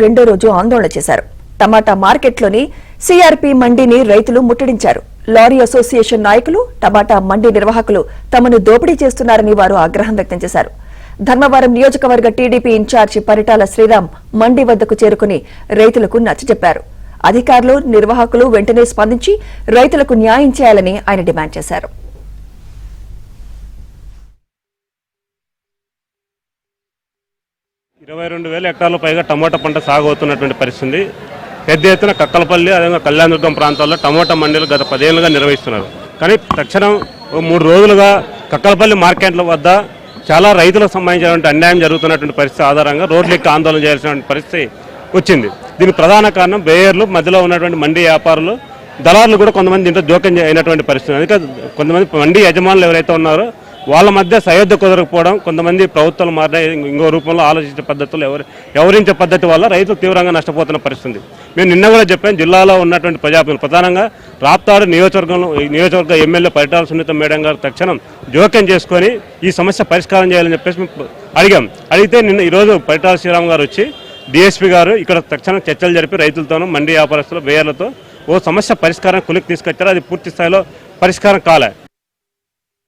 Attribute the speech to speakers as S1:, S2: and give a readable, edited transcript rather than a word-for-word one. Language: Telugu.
S1: రెండో రోజు ఆందోళన చేశారు. టమాటా మార్కెట్లోని సిఆర్పి మండీని రైతులు ముట్టడించారు. లారీ అసోసియేషన్ నాయకులు, టమాటా మండీ నిర్వాహకులు తమను దోపిడీ చేస్తున్నారని వారు ఆగ్రహం వ్యక్తం చేశారు. ధర్మవరం నియోజకవర్గ టీడీపీ ఇన్ఛార్జి పరిటాల శ్రీరామ్ మండీ వద్దకు చేరుకుని రైతులకు నచ్చజెప్పారు. అధికారులు, నిర్వాహకులు వెంటనే స్పందించి రైతులకు న్యాయం చేయాలని ఆయన డిమాండ్ చేశారు.
S2: ఇరవై 22,000 హెక్టార్ల పైగా టమోటా పంట సాగు అవుతున్నటువంటి పరిస్థితి. పెద్ద ఎత్తున కక్కలపల్లి, అదేవిధంగా కళ్యాణదుర్గం ప్రాంతాల్లో టమోటా మండీలు గత 10 ఏళ్లుగా నిర్వహిస్తున్నారు. కానీ తక్షణం 3 రోజులుగా కక్కలపల్లి మార్కెట్ల వద్ద చాలా రైతులకు సంబంధించినటువంటి అన్యాయం జరుగుతున్నటువంటి పరిస్థితి ఆధారంగా రోడ్లెక్కి ఆందోళన చేయాల్సిన పరిస్థితి వచ్చింది. దీనికి ప్రధాన కారణం బేయర్లు, మధ్యలో ఉన్నటువంటి మండీ వ్యాపారులు, దళారులు కూడా కొంతమంది దీంట్లో జోక్యం అయినటువంటి పరిస్థితి. అందుకే కొంతమంది మండీ యజమానులు ఎవరైతే ఉన్నారో వాళ్ళ మధ్య సయోధ్య కుదరకపోవడం, కొంతమంది ప్రభుత్వాలు మారిన ఇంకో రూపంలో ఆలోచించే పద్ధతులు ఎవరించే పద్ధతి వల్ల రైతులు తీవ్రంగా నష్టపోతున్న పరిస్థితి. మేము నిన్న కూడా చెప్పాం, జిల్లాలో ఉన్నటువంటి ప్రజాప్రతినిధులు ప్రధానంగా రాప్తాడు నియోజకవర్గ ఎమ్మెల్యే పరిటాల సునీత మేడం గారు తక్షణం జోక్యం చేసుకొని ఈ సమస్య పరిష్కారం చేయాలని చెప్పేసి మేము అడిగాం. అడిగితే ఈరోజు పరిటాల శ్రీరామ్ గారు వచ్చి డిఎస్పీ గారు ఇక్కడ తక్షణం చర్చలు జరిపి రైతులతోనూ, మండీ వ్యాపారస్తులు, బేయర్లతో ఓ సమస్య పరిష్కారం కులికి తీసుకొచ్చారు. అది పూర్తి స్థాయిలో పరిష్కారం కాలే.